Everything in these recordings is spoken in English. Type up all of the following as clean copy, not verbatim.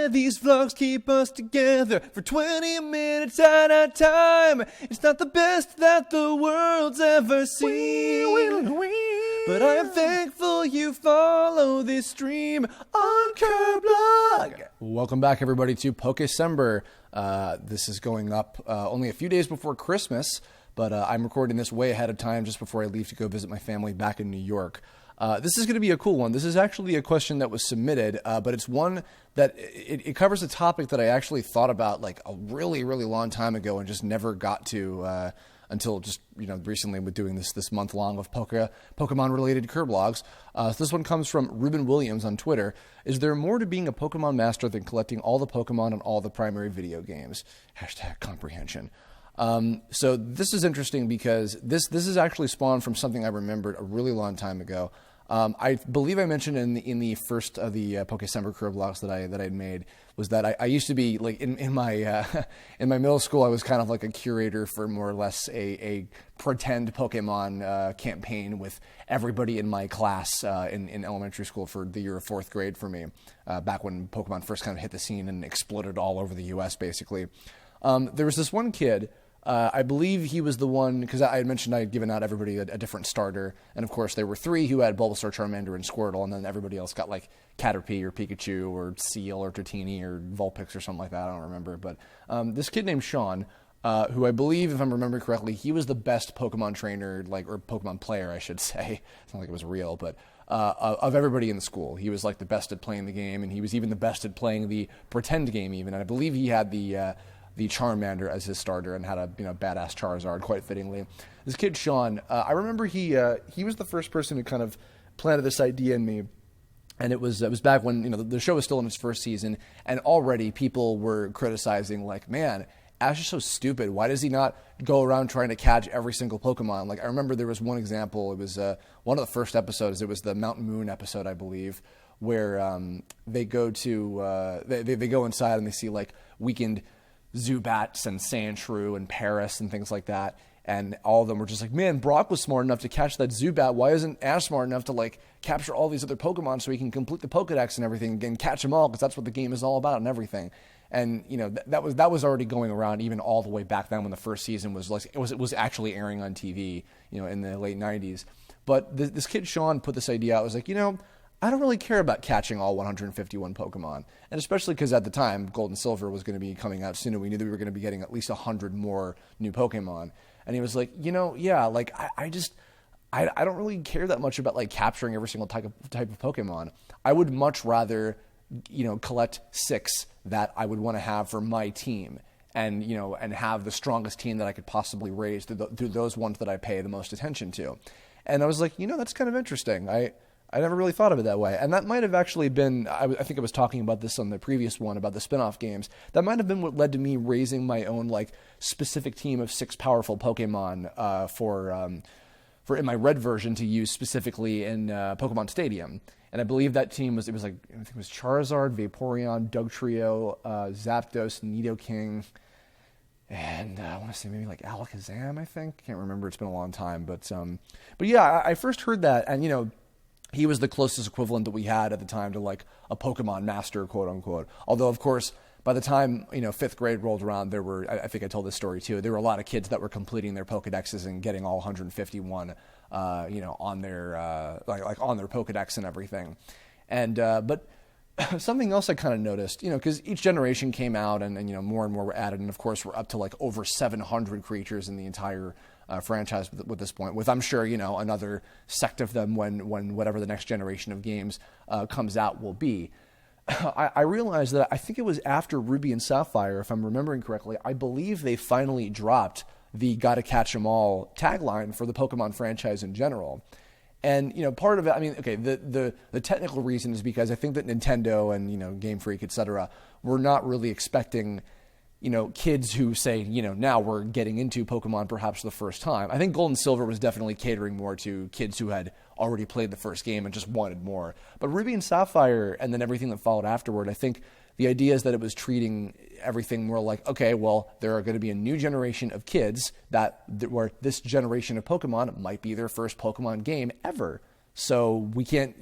Yeah, these vlogs keep us together for 20 minutes at a time. It's not the best that the world's ever seen, but I am thankful you follow this stream on Kirblog. Welcome back, everybody, to Pokécember. This is going up only a few days before Christmas, but I'm recording this way ahead of time just before I leave to go visit my family back in New York. This is going to be a cool one. This is actually a question that was submitted, but it's one that it covers a topic that I actually thought about like a really, really long time ago and just never got to until just recently with doing this month long of Pokemon related Kirblogs. So this one comes from Reuben Williams on Twitter. Is there more to being a Pokemon Master than collecting all the Pokemon in all the primary video games? #comprehension. So this is interesting because this is actually spawned from something I remembered a really long time ago. I believe I mentioned in the first of the Pokécember Kirblogs that I had made was that I used to be like in my middle school I was kind of like a curator for more or less a pretend Pokemon campaign with everybody in my class in elementary school for the year of 4th grade for me, back when Pokemon first kind of hit the scene and exploded all over the U.S. basically. There was this one kid. I believe he was the one, because I had mentioned I had given out everybody a different starter, and of course there were 3 who had Bulbasaur, Charmander, and Squirtle, and then everybody else got like Caterpie or Pikachu or Seal or Dratini or Vulpix or something like that, I don't remember, but this kid named Sean, who I believe, if I'm remembering correctly, he was the best Pokemon trainer, or Pokemon player, I should say, it's not like it was real, but of everybody in the school. He was like the best at playing the game, and he was even the best at playing the pretend game even, and I believe he had the Charmander as his starter and had a badass Charizard, quite fittingly. This kid Sean, I remember he was the first person who kind of planted this idea in me, and it was back when the show was still in its first season, and already people were criticizing like, man, Ash is so stupid. Why does he not go around trying to catch every single Pokemon? Like I remember there was one example. It was one of the first episodes. It was the Mount Moon episode, I believe, where they go to they go inside and they see like weakened Zubats and Sandshrew and Paris and things like that, and all of them were just like, man, Brock was smart enough to catch that Zubat. Why isn't Ash smart enough to like capture all these other Pokemon so he can complete the Pokedex and everything and catch them all, because that's what the game is all about and everything. And that was already going around even all the way back then when the first season was like it was actually airing on TV in the late 90s. But this kid Sean put this idea out. I was like, I don't really care about catching all 151 Pokemon. And especially because at the time, Gold and Silver was going to be coming out soon, and we knew that we were going to be getting at least 100 more new Pokemon. And he was like, yeah, like, I don't really care that much about, like, capturing every single type of Pokemon. I would much rather, collect 6 that I would want to have for my team. And, and have the strongest team that I could possibly raise through those ones that I pay the most attention to. And I was like, that's kind of interesting. I never really thought of it that way. And that might have actually been, I think I was talking about this on the previous one about the spin-off games. That might have been what led to me raising my own like specific team of 6 powerful Pokemon for in my red version to use specifically in Pokemon Stadium. And I believe that team was Charizard, Vaporeon, Dugtrio, Zapdos, Nidoking, and I want to say maybe like Alakazam, I think. Can't remember, it's been a long time. But yeah, I first heard that, and he was the closest equivalent that we had at the time to like a Pokemon Master, quote unquote. Although, of course, by the time 5th grade rolled around, there were, I think I told this story too, there were a lot of kids that were completing their Pokedexes and getting all 151, on their like on their Pokedex and everything. And but something else I kind of noticed, because each generation came out and more and more were added, and of course we're up to like over 700 creatures in the entire franchise with this point, with I'm sure another sect of them when whatever the next generation of games comes out will be. I realized that I think it was after Ruby and Sapphire, if I'm remembering correctly, I believe they finally dropped the "Gotta Catch 'Em All" tagline for the Pokemon franchise in general. And part of it, I mean, okay, the technical reason is because I think that Nintendo and Game Freak, etc., were not really expecting kids who say, now we're getting into Pokemon perhaps for the first time. I think Gold and Silver was definitely catering more to kids who had already played the first game and just wanted more. But Ruby and Sapphire and then everything that followed afterward, I think the idea is that it was treating everything more like, okay, well, there are going to be a new generation of kids where this generation of Pokemon might be their first Pokemon game ever. So we can't,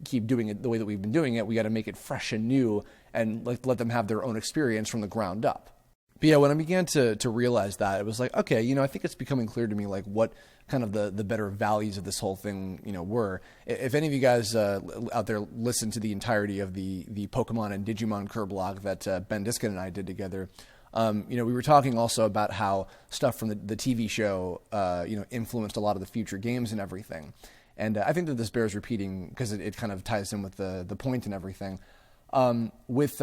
keep doing it the way that we've been doing it. We got to make it fresh and new and like let them have their own experience from the ground up. But yeah, when I began to realize that, it was like, okay, I think it's becoming clear to me like what kind of the better values of this whole thing, were. If any of you guys out there listen to the entirety of the Pokemon and Digimon Kirblog that Ben Diskin and I did together, we were talking also about how stuff from the TV show, influenced a lot of the future games and everything. And I think that this bears repeating because it kind of ties in with the point and everything. With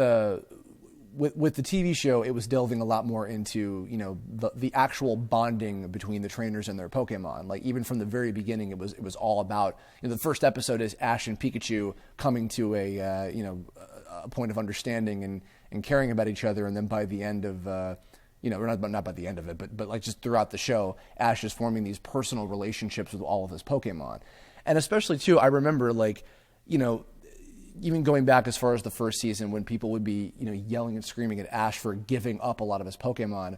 the TV show, it was delving a lot more into, the actual bonding between the trainers and their Pokemon. Like even from the very beginning, it was all about, the first episode is Ash and Pikachu coming to a point of understanding and caring about each other. And then by the end of, not by the end of it, but like just throughout the show, Ash is forming these personal relationships with all of his Pokemon. And especially too, I remember like, even going back as far as the first season when people would be, yelling and screaming at Ash for giving up a lot of his Pokemon.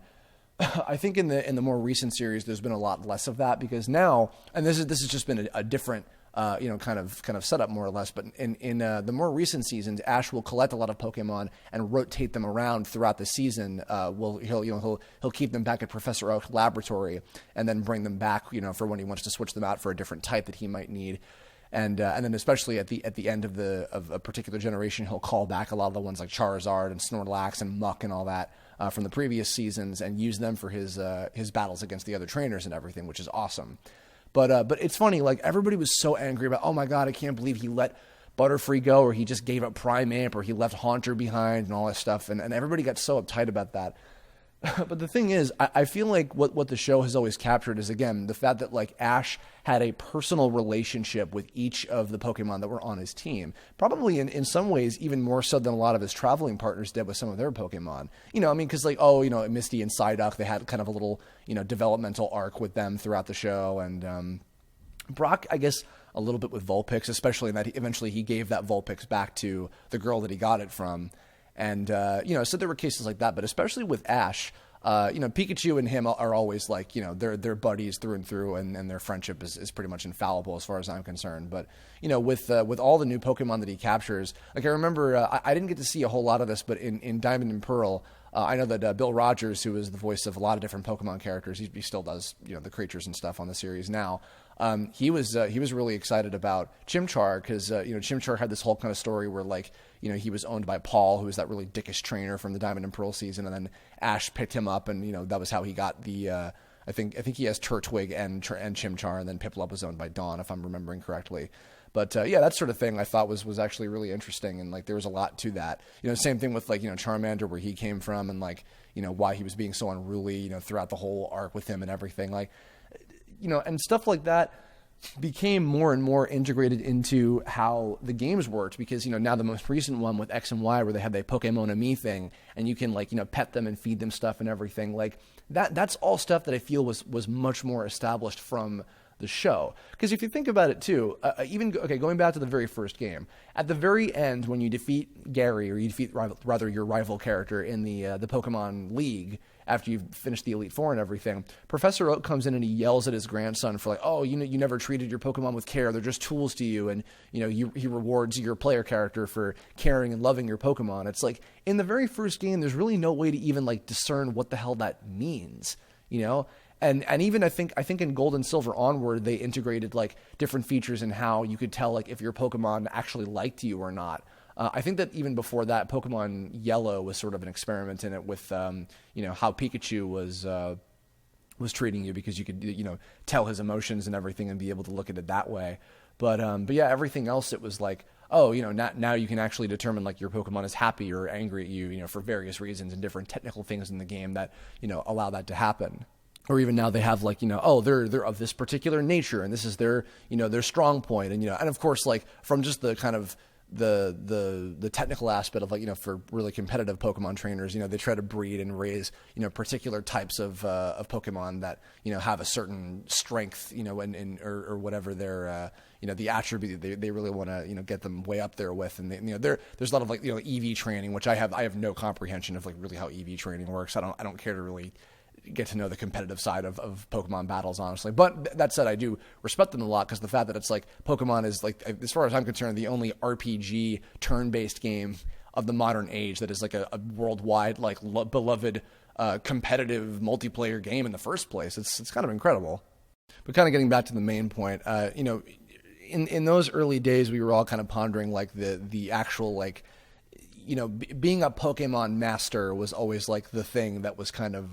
I think in the more recent series, there's been a lot less of that because now, and this has just been a different, kind of setup more or less. But in the more recent seasons, Ash will collect a lot of Pokemon and rotate them around throughout the season. He'll keep them back at Professor Oak's laboratory and then bring them back, for when he wants to switch them out for a different type that he might need. And then especially at the end of a particular generation, he'll call back a lot of the ones like Charizard and Snorlax and Muck and all that from the previous seasons and use them for his battles against the other trainers and everything, which is awesome. But it's funny, like everybody was so angry about, oh my God, I can't believe he let Butterfree go, or he just gave up Primeape, or he left Haunter behind and all that stuff. And everybody got so uptight about that. But the thing is, I feel like what the show has always captured is, again, the fact that like Ash had a personal relationship with each of the Pokemon that were on his team. Probably in some ways even more so than a lot of his traveling partners did with some of their Pokemon. Because like, Misty and Psyduck, they had kind of a little, developmental arc with them throughout the show. And Brock, I guess, a little bit with Vulpix, especially in that eventually he gave that Vulpix back to the girl that he got it from. And, so there were cases like that, but especially with Ash, Pikachu and him are always like, they're buddies through and through, and their friendship is pretty much infallible as far as I'm concerned. But, with all the new Pokemon that he captures, like I remember, I didn't get to see a whole lot of this, but in Diamond and Pearl, I know that Bill Rogers, who is the voice of a lot of different Pokemon characters, he still does, the creatures and stuff on the series now. He was really excited about Chimchar because, Chimchar had this whole kind of story where like, he was owned by Paul, who was that really dickish trainer from the Diamond and Pearl season. And then Ash picked him up and, that was how he got the, I think he has Turtwig and Chimchar, and then Piplup was owned by Dawn, if I'm remembering correctly. But, that sort of thing I thought was actually really interesting. And like, there was a lot to that, same thing with like, Charmander, where he came from and like, why he was being so unruly, throughout the whole arc with him and everything like, and stuff like that became more and more integrated into how the games worked because, now the most recent one with X and Y where they have the Pokemon Me thing and you can like, pet them and feed them stuff and everything like that's all stuff that I feel was much more established from the show. Because if you think about it too, going back to the very first game, at the very end when you defeat Gary, or you defeat rather your rival character in the Pokemon League, after you've finished the Elite Four and everything, Professor Oak comes in and he yells at his grandson for like, oh, you never treated your Pokemon with care. They're just tools to you. And, he rewards your player character for caring and loving your Pokemon. It's like, in the very first game, there's really no way to even like discern what the hell that means, And even I think in Gold and Silver onward, they integrated like different features in how you could tell like if your Pokemon actually liked you or not. I think that even before that, Pokemon Yellow was sort of an experiment in it with, how Pikachu was treating you because you could, tell his emotions and everything and be able to look at it that way. But yeah, everything else, it was like, oh, now you can actually determine like your Pokemon is happy or angry at you, for various reasons and different technical things in the game that, allow that to happen. Or even now they have like, they're of this particular nature and this is their, their strong point. And, and of course, like from just the kind of the technical aspect of like, for really competitive Pokemon trainers, they try to breed and raise, particular types of Pokemon that, have a certain strength, or whatever their, the attribute they really want to, get them way up there with. And there's a lot of like, EV training, which I have no comprehension of like really how EV training works. I don't care to really get to know the competitive side of Pokemon battles, honestly. But that said, I do respect them a lot because the fact that it's like Pokemon is like, as far as I'm concerned, the only RPG turn-based game of the modern age that is like a worldwide, like beloved competitive multiplayer game in the first place. It's kind of incredible. But kind of getting back to the main point, in those early days, we were all kind of pondering like the actual like, being a Pokemon Master was always like the thing that was kind of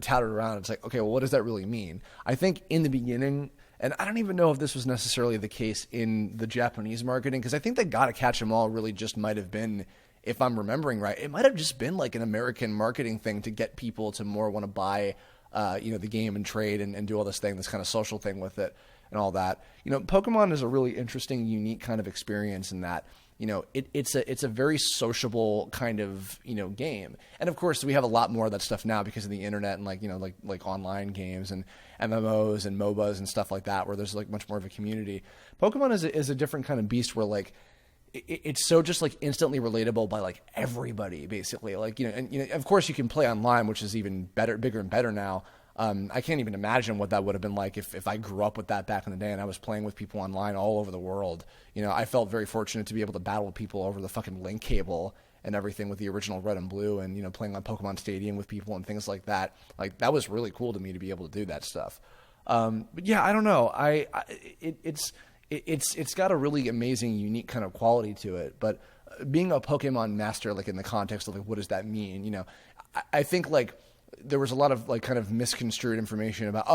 touted around. It's like, okay, well, what does that really mean? I think in the beginning, and I don't even know if this was necessarily the case in the Japanese marketing, because I think that Gotta Catch 'Em All really just might have been, if I'm remembering right, it might have just been like an American marketing thing to get people to more want to buy, the game and trade and do all this kind of social thing with it and all that. Pokemon is a really interesting, unique kind of experience in that, it's a very sociable kind of, game. And of course we have a lot more of that stuff now because of the internet and like online games and MMOs and MOBAs and stuff like that, where there's like much more of a community. Pokemon is a different kind of beast where like, it's so just like instantly relatable by like everybody basically. Like, and of course you can play online, which is even better, bigger and better now. I can't even imagine what that would have been like if I grew up with that back in the day and I was playing with people online all over the world. I felt very fortunate to be able to battle with people over the fucking link cable and everything with the original Red and Blue, and playing on Pokemon Stadium with people and things like that. Like, that was really cool to me to be able to do that stuff. But yeah, I don't know. It's got a really amazing, unique kind of quality to it. But being a Pokemon Master, like in the context of like, what does that mean? I think like there was a lot of like kind of misconstrued information about,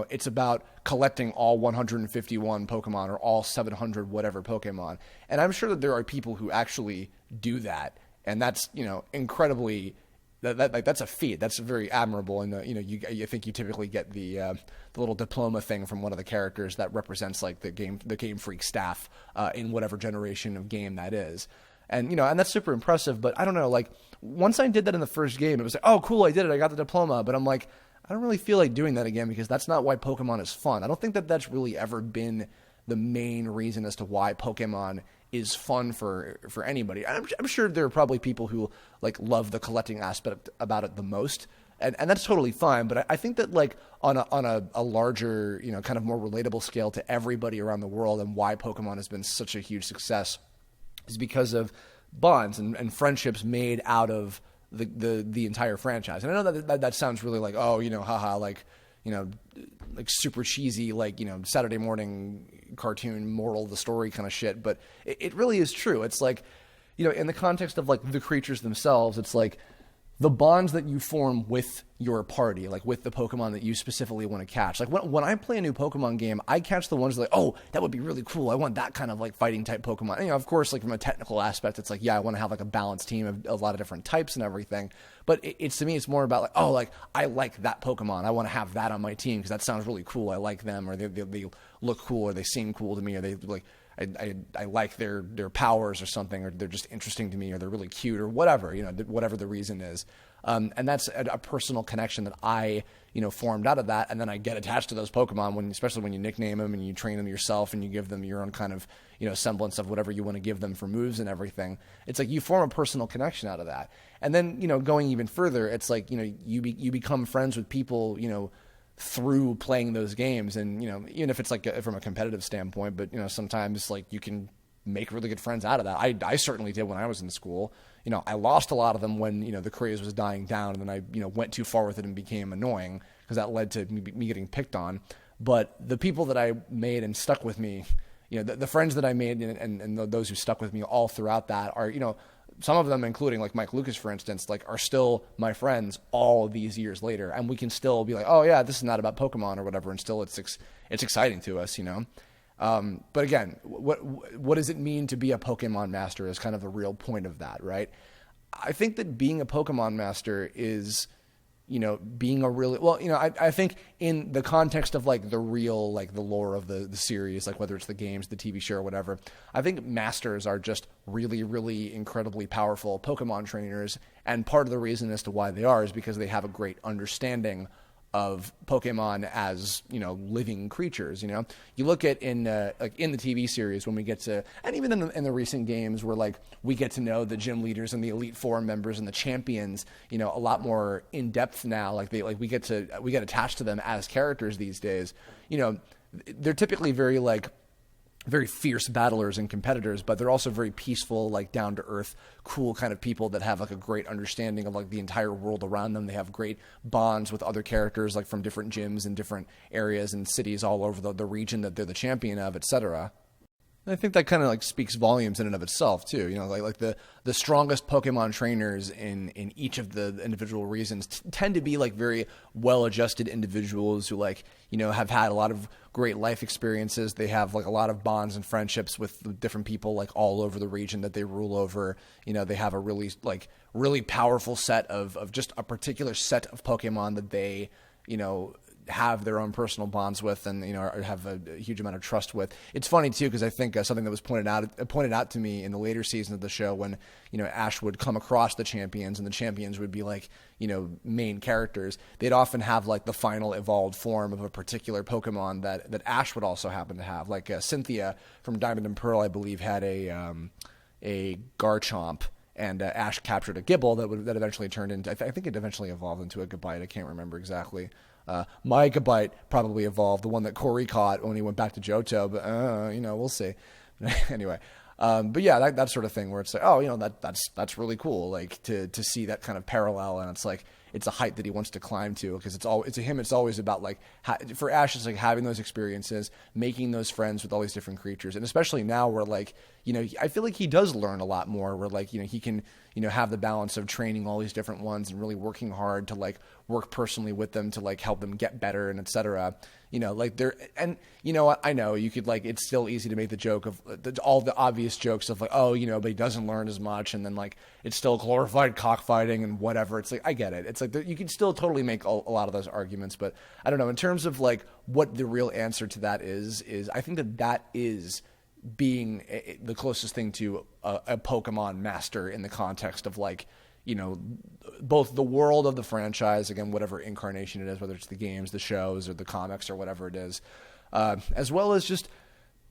it's about collecting all 151 Pokemon or all 700 whatever Pokemon. And I'm sure that there are people who actually do that. And that's, incredibly, that's a feat. That's very admirable. And, I think you typically get the little diploma thing from one of the characters that represents like the Game Freak staff in whatever generation of game that is. And, and that's super impressive. But I don't know, like, once I did that in the first game, it was like, oh, cool, I did it. I got the diploma. But I'm like, I don't really feel like doing that again because that's not why Pokemon is fun. I don't think that that's really ever been the main reason as to why Pokemon is fun for anybody. I'm sure there are probably people who like love the collecting aspect about it the most. And that's totally fine. But I think that like on a larger, kind of more relatable scale to everybody around the world, and why Pokemon has been such a huge success is because of bonds and friendships made out of the entire franchise. And I know that sounds really like, haha, like, like super cheesy, like, Saturday morning cartoon moral of the story kind of shit. But it really is true. It's like, in the context of like the creatures themselves, it's like the bonds that you form with your party, like with the Pokemon that you specifically want to catch. Like when I play a new Pokemon game, I catch the ones like, oh, that would be really cool. I want that kind of like fighting type Pokemon. And, of course, like from a technical aspect, it's like, yeah, I want to have like a balanced team of a lot of different types and everything. But it's to me, it's more about like, oh, like I like that Pokemon. I want to have that on my team because that sounds really cool. I like them, or they look cool, or they seem cool to me, or they like, I like their powers or something, or they're just interesting to me, or they're really cute, or whatever, whatever the reason is. And that's a personal connection that I, formed out of that. And then I get attached to those Pokemon especially when you nickname them and you train them yourself and you give them your own kind of, semblance of whatever you want to give them for moves and everything. It's like you form a personal connection out of that. And then, going even further, it's like, you become friends with people, through playing those games. And, even if it's like from a competitive standpoint, but, sometimes like you can make really good friends out of that. I certainly did when I was in school. I lost a lot of them when, the craze was dying down, and then I, went too far with it and became annoying because that led to me getting picked on. But the people that I made and stuck with me, the friends that I made and those who stuck with me all throughout that are, some of them, including like Mike Lucas, for instance, like are still my friends all these years later. And we can still be like, oh yeah, this is not about Pokemon or whatever. And still it's exciting to us, But again, what does it mean to be a Pokemon Master is kind of the real point of that, right? I think that being a Pokemon Master is, being a really, well, I think in the context of like the real, like the lore of the series, like whether it's the games, the TV show or whatever, I think Masters are just really, really incredibly powerful Pokemon trainers. And part of the reason as to why they are is because they have a great understanding of Pokemon as, living creatures. You look at in the TV series when we get to, and even in the recent games where like we get to know the gym leaders and the Elite Four members and the champions, a lot more in depth now. Like we get attached to them as characters these days. They're typically very fierce battlers and competitors, but they're also very peaceful, like down to earth, cool kind of people that have like a great understanding of like the entire world around them. They have great bonds with other characters, like from different gyms and different areas and cities all over the region that they're the champion of, etc. I think that kind of like speaks volumes in and of itself too. Like the strongest Pokemon trainers in each of the individual regions tend to be like very well-adjusted individuals who have had a lot of great life experiences. They have like a lot of bonds and friendships with different people like all over the region that they rule over. They have a really powerful set of just a particular set of Pokemon that they, have their own personal bonds with and have a huge amount of trust with. It's funny too because I think something that was pointed out to me in the later season of the show when Ash would come across the champions and the champions would be like main characters. They'd often have like the final evolved form of a particular Pokemon that Ash would also happen to have. Like Cynthia from Diamond and Pearl, I believe, had a Garchomp. And Ash captured a Gibble that eventually turned into, I think it eventually evolved into a Gabite. I can't remember exactly. My Gabite probably evolved, the one that Corey caught when he went back to Johto, but we'll see. Anyway, but yeah, that sort of thing where it's like, that's really cool, like to see that kind of parallel, and it's like it's a height that he wants to climb to because it's always about like for Ash, it's like having those experiences, making those friends with all these different creatures, and especially now where like I feel like he does learn a lot more where like he can have the balance of training all these different ones and really working hard to like work personally with them to like help them get better and etc. Like they're, and I know you could like, it's still easy to make the joke of all the obvious jokes of like, but he doesn't learn as much. And then like, it's still glorified cockfighting and whatever. It's like, I get it. It's like, you can still totally make a lot of those arguments, but I don't know, in terms of like what the real answer to that is I think that is being the closest thing to a Pokemon master in the context of like, both the world of the franchise, again, whatever incarnation it is, whether it's the games, the shows, or the comics, or whatever it is, as well as just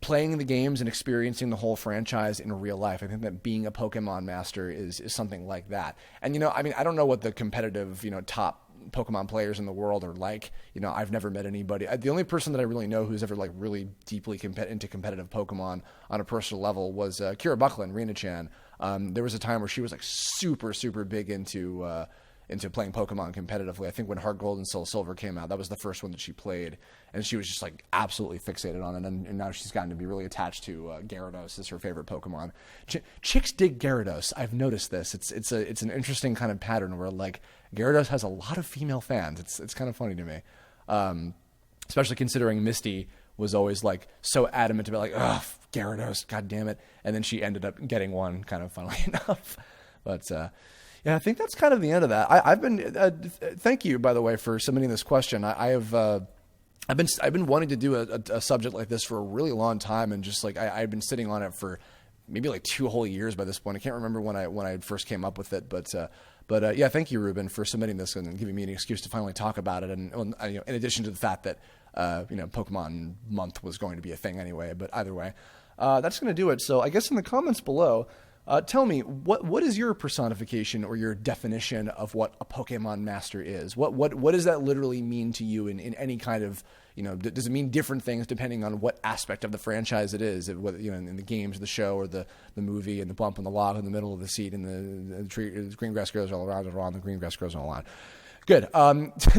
playing the games and experiencing the whole franchise in real life. I think that being a Pokemon master is something like that. And, I don't know what the competitive, top Pokemon players in the world are like. I've never met anybody. The only person that I really know who's ever like really deeply into competitive Pokemon on a personal level was Kira Buckland, Rena-chan. There was a time where she was like super, super big into playing Pokemon competitively. I think when Heart Gold and Soul Silver came out, that was the first one that she played, and she was just like absolutely fixated on it. And now she's gotten to be really attached to Gyarados as her favorite Pokemon. Chicks dig Gyarados. I've noticed this. It's an interesting kind of pattern where like Gyarados has a lot of female fans. It's kind of funny to me, especially considering Misty was always like so adamant about like, ugh, Gyarados, god damn it, and then she ended up getting one, kind of funnily enough. But yeah, I think that's kind of the end of that. I've been thank you, by the way, for submitting this question. I've been wanting to do a subject like this for a really long time, and just like I've been sitting on it for maybe like 2 whole years by this point. I can't remember when I first came up with it, but yeah, thank you, Reuben, for submitting this and giving me an excuse to finally talk about it. And in addition to the fact that Pokemon Month was going to be a thing anyway, but either way, that's going to do it. So I guess in the comments below, tell me what is your personification or your definition of what a Pokemon Master is? What does that literally mean to you in any kind of, does it mean different things depending on what aspect of the franchise it is? Whether, in the games, the show, or the movie, and the bump and the log in the middle of the seat, and the tree, the green grass grows all around, the green grass grows all around. Good.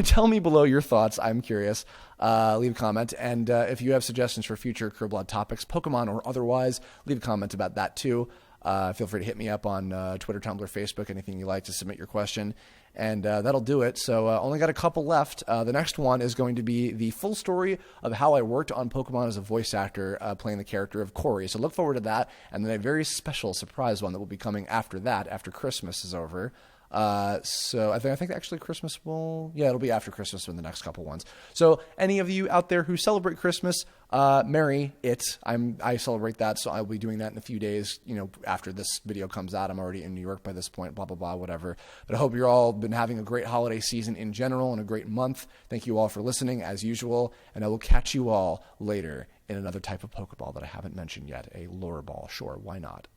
Tell me below your thoughts. I'm curious. Leave a comment. And if you have suggestions for future Kirblog topics, Pokemon or otherwise, leave a comment about that too. Feel free to hit me up on Twitter, Tumblr, Facebook, anything you like to submit your question. And that'll do it. So only got a couple left. The next one is going to be the full story of how I worked on Pokemon as a voice actor, playing the character of Corey. So look forward to that. And then a very special surprise one that will be coming after that, after Christmas is over. So I think actually Christmas it'll be after Christmas in the next couple ones. So any of you out there who celebrate Christmas, merry it. I celebrate that, so I'll be doing that in a few days. After this video comes out, I'm already in New York by this point. Blah blah blah, whatever. But I hope you're all been having a great holiday season in general and a great month. Thank you all for listening as usual, and I will catch you all later in another type of Pokeball that I haven't mentioned yet. A lure ball, sure, why not?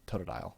Totodile.